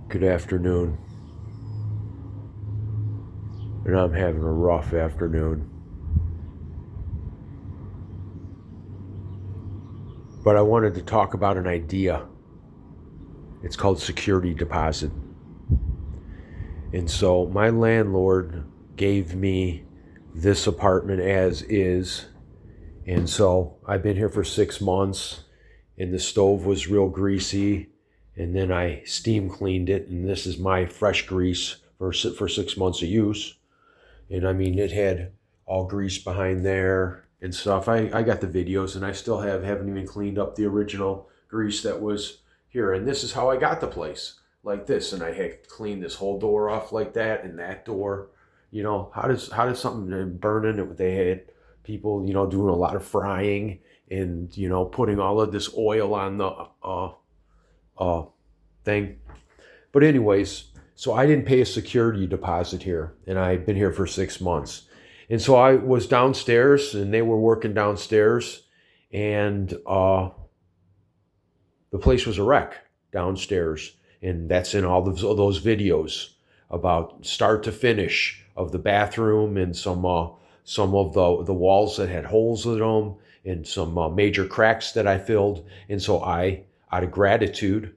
Good afternoon, and I'm having a rough afternoon. But I wanted to talk about an idea. It's called security deposit. And so my landlord gave me this apartment as is. And so I've been here for 6 months, and the stove was real greasy. And then I steam cleaned it, and this is my fresh grease for 6 months of use. And I mean, it had all grease behind there and stuff. I got the videos, and I still haven't even cleaned up the original grease that was here. And this is how I got the place, like this. And I had cleaned this whole door off like that, and that door. How does something burning? They had people, doing a lot of frying and putting all of this oil on the thing. But anyways, so I didn't pay a security deposit here, and I've been here for 6 months. And so I was downstairs, and they were working downstairs, and the place was a wreck downstairs. And that's in all of those videos about start to finish of the bathroom, and some of the walls that had holes in them, and some major cracks that I filled. And so I, out of gratitude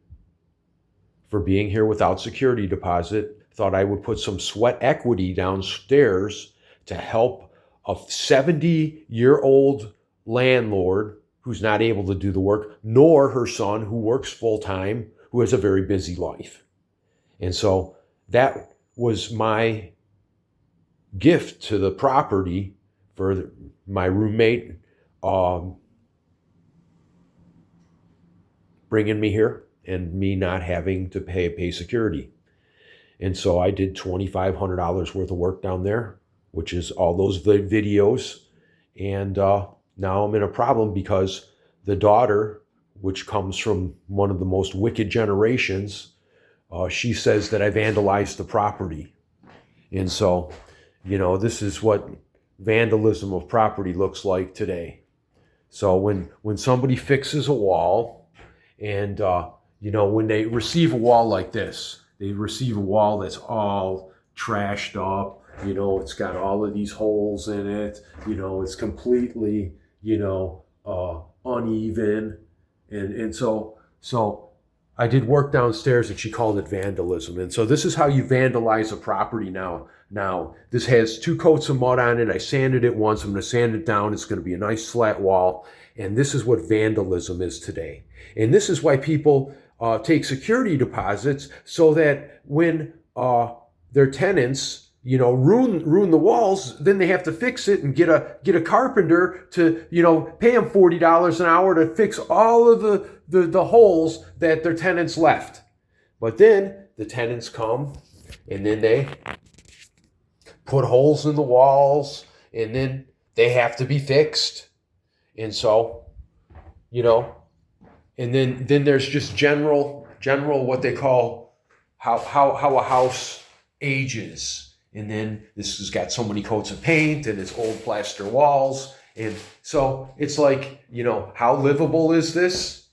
for being here without security deposit, thought I would put some sweat equity downstairs to help a 70-year-old landlord who's not able to do the work, nor her son who works full-time, who has a very busy life. And so that was my gift to the property for my roommate bringing me here and me not having to pay security. And so I did $2,500 worth of work down there, which is all those videos. And now I'm in a problem because the daughter, which comes from one of the most wicked generations, she says that I vandalized the property. And so, this is what vandalism of property looks like today. So when somebody fixes a wall, and when they receive a wall like this, they receive a wall that's all trashed up. It's got all of these holes in it. It's completely uneven, and so I did work downstairs, and she called it vandalism. And so this is how you vandalize a property now. Now, this has 2 coats of mud on it. I sanded it once. I'm going to sand it down. It's going to be a nice flat wall. And this is what vandalism is today. And this is why people take security deposits, so that when their tenants ruin the walls, then they have to fix it and get a carpenter to pay them $40 an hour to fix all of the holes that their tenants left. But then the tenants come, and then they put holes in the walls, and then they have to be fixed. And so and then there's just general what they call how a house ages. And then this has got so many coats of paint, and it's old plaster walls. And so it's like, how livable is this?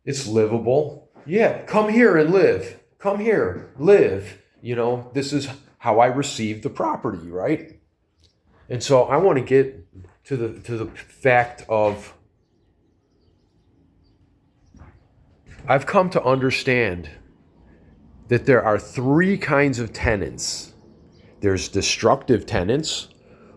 It's livable. Yeah, come here and live. Come here, live. This is how I received the property, right? And so I want to get to the fact of, I've come to understand that there are 3 kinds of tenants. There's destructive tenants,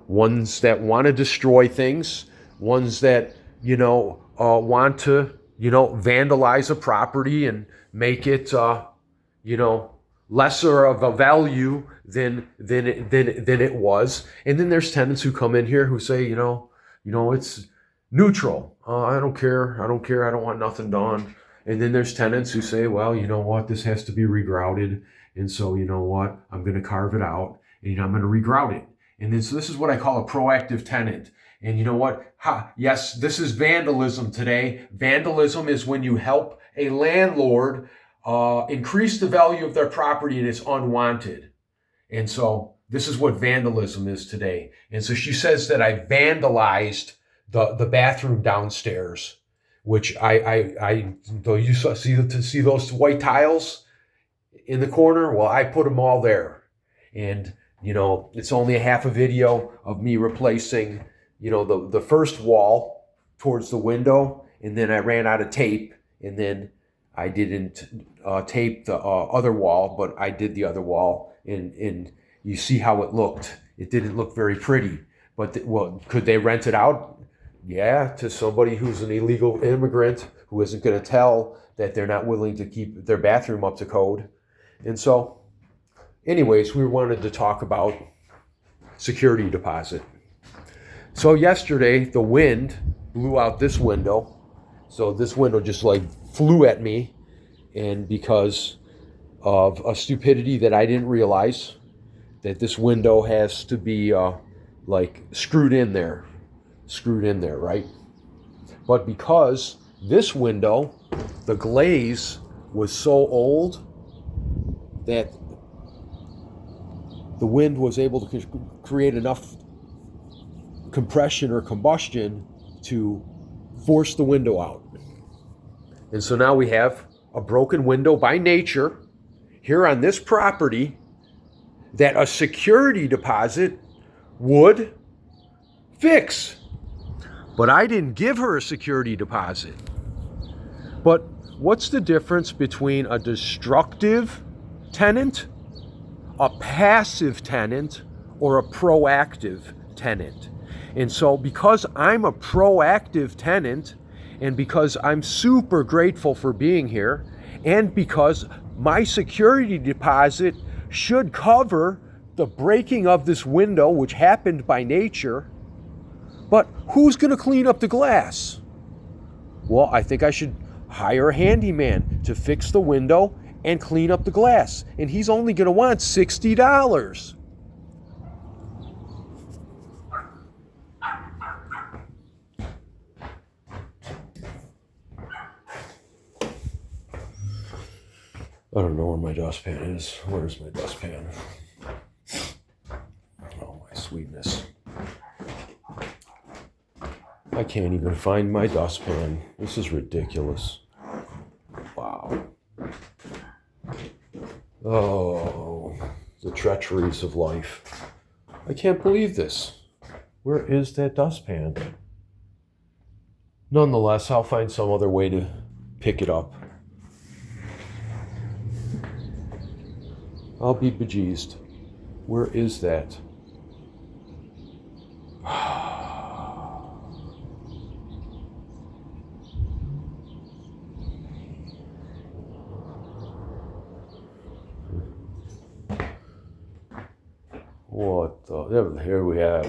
ones that want to destroy things, ones that, want to, vandalize a property and make it, lesser of a value than it was. And then there's tenants who come in here who say, it's neutral. I don't care. I don't want nothing done. And then there's tenants who say, well, you know what, this has to be regrouted. And so, I'm going to carve it out, and I'm going to regrout it. And then so this is what I call a proactive tenant. And you know what? Yes, this is vandalism today. Vandalism is when you help a landlord increase the value of their property, and it's unwanted. And so this is what vandalism is today. And so she says that I vandalized the bathroom downstairs, which though you see those white tiles, in the corner, well, I put them all there. And, it's only a half a video of me replacing, the first wall towards the window. And then I ran out of tape. And then I didn't tape the other wall, but I did the other wall. And you see how it looked. It didn't look very pretty. But, could they rent it out? Yeah, to somebody who's an illegal immigrant who isn't going to tell that they're not willing to keep their bathroom up to code. And so, anyways, we wanted to talk about security deposit. So yesterday, the wind blew out this window. So this window just flew at me. And because of a stupidity that I didn't realize, that this window has to be screwed in there, right? But because this window, the glaze was so old that the wind was able to create enough compression or combustion to force the window out. And so now we have a broken window by nature here on this property that a security deposit would fix. But I didn't give her a security deposit. But what's the difference between a destructive tenant, a passive tenant, or a proactive tenant? And so because I'm a proactive tenant, and because I'm super grateful for being here, and because my security deposit should cover the breaking of this window, which happened by nature, but who's going to clean up the glass? Well, I think I should hire a handyman to fix the window and clean up the glass. And he's only going to want $60. I don't know where my dustpan is. Where's my dustpan? Oh, my sweetness. I can't even find my dustpan. This is ridiculous. Wow. Oh, the treacheries of life. I can't believe this. Where is that dustpan? Nonetheless, I'll find some other way to pick it up. I'll be bejeezed. Where is that? What the? Here we have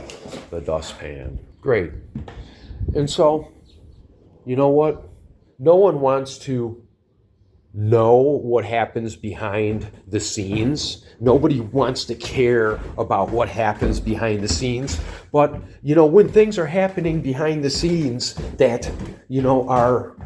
the dustpan. Great. And so, you know what? No one wants to know what happens behind the scenes. Nobody wants to care about what happens behind the scenes. But, when things are happening behind the scenes that, are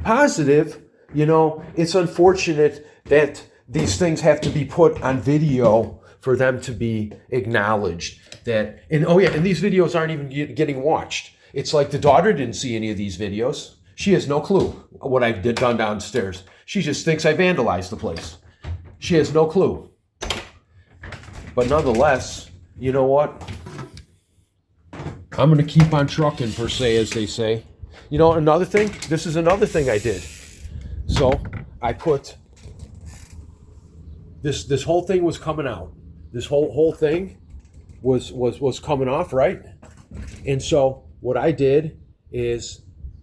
positive, it's unfortunate that these things have to be put on video for them to be acknowledged. And these videos aren't even getting watched. It's like the daughter didn't see any of these videos. She has no clue what I've done downstairs. She just thinks I vandalized the place. She has no clue. But nonetheless, you know what? I'm going to keep on trucking, per se, as they say. Another thing, this is another thing I did. So I put, this whole thing was coming out. This whole thing was coming off, right? And so what I did is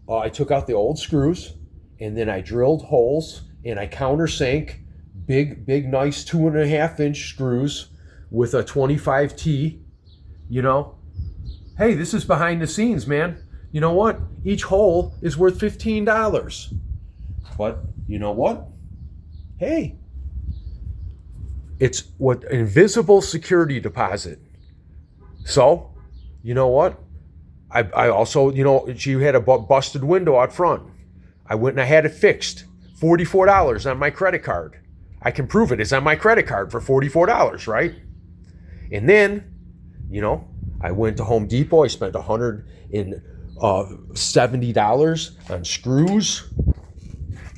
I took out the old screws, and then I drilled holes, and I countersank big, nice 2.5-inch screws with a 25T. Hey, this is behind the scenes, man. You know what? Each hole is worth $15. But you know what? Hey, it's what invisible security deposit. So, you know what? I also, she had a busted window out front. I went and I had it fixed. $44 on my credit card. I can prove it. It's on my credit card for $44, right? And then, I went to Home Depot. I spent $170 on screws.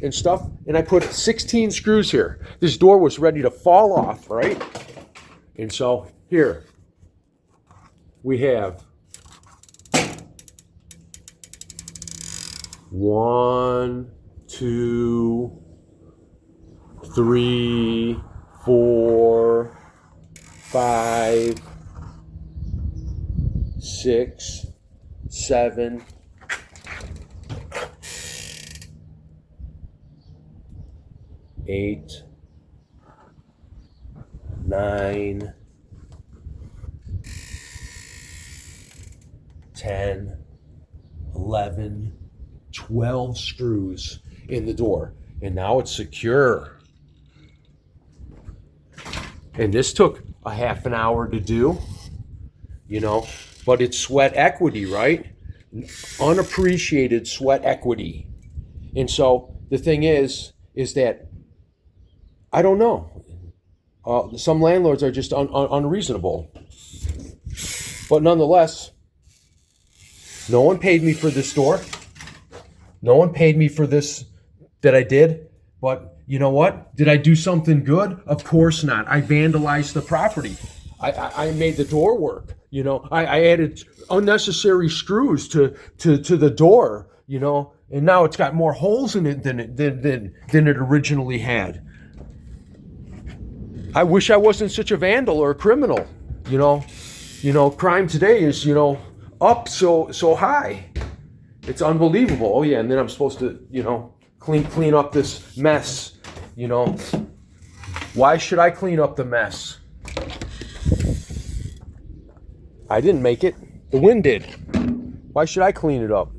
and stuff, and I put 16 screws here. This door was ready to fall off, right? And so here we have 1, 2, 3, 4, 5, 6, 7, 8, 9, 10, 11, 12 screws in the door. And now it's secure. And this took a half an hour to do, but it's sweat equity, right? Unappreciated sweat equity. And so the thing is that I don't know. Some landlords are just unreasonable. But nonetheless, no one paid me for this door. No one paid me for this that I did. But you know what? Did I do something good? Of course not. I vandalized the property. I made the door work. I added unnecessary screws to the door. And now it's got more holes in it than it originally had. I wish I wasn't such a vandal or a criminal. Crime today is up so high. It's unbelievable. Oh yeah, and then I'm supposed to clean up this mess. Why should I clean up the mess? I didn't make it. The wind did. Why should I clean it up?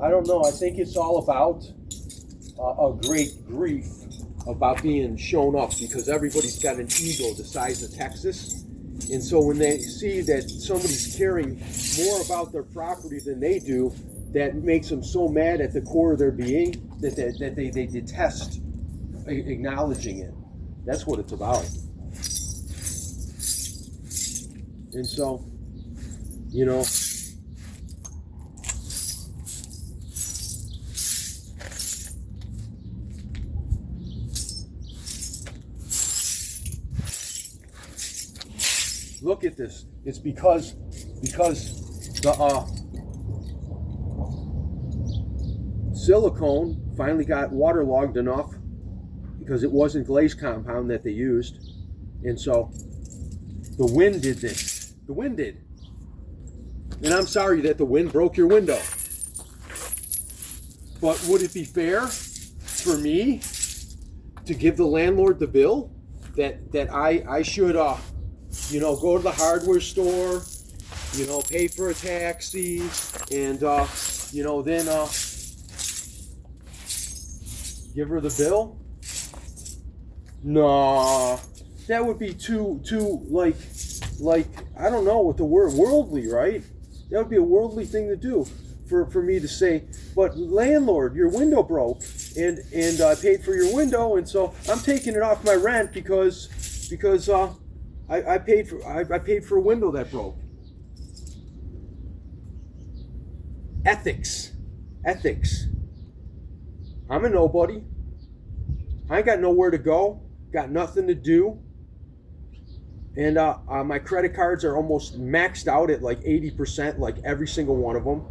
I don't know. I think it's all about a great grief about being shown up, because everybody's got an ego the size of Texas. And so when they see that somebody's caring more about their property than they do, that makes them so mad at the core of their being that they detest acknowledging it. That's what it's about. And so, look at this. It's because the silicone finally got waterlogged enough, because it wasn't glaze compound that they used. And so the wind did this. The wind did. And I'm sorry that the wind broke your window. But would it be fair for me to give the landlord the bill that I should go to the hardware store, pay for a taxi, and then give her the bill? No, that would be too like I don't know what the word, worldly, right? That would be a worldly thing to do for me to say, but landlord, your window broke, and I paid for your window, and so I'm taking it off my rent because I paid for a window that broke. Ethics. I'm a nobody. I ain't got nowhere to go. Got nothing to do. And my credit cards are almost maxed out at like 80%, like every single one of them.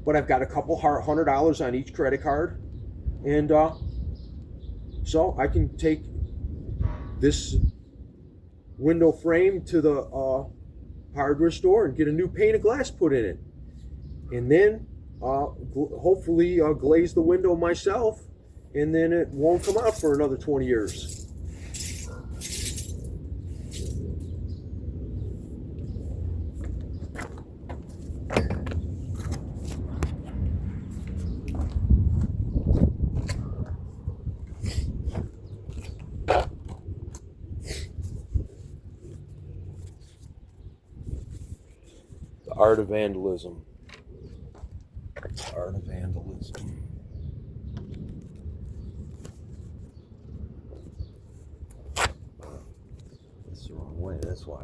But I've got a couple $100 on each credit card. And so I can take this window frame to the hardware store and get a new pane of glass put in it. And then hopefully glaze the window myself, and then it won't come out for another 20 years. Art of vandalism. Art of vandalism. It's the wrong way, that's why.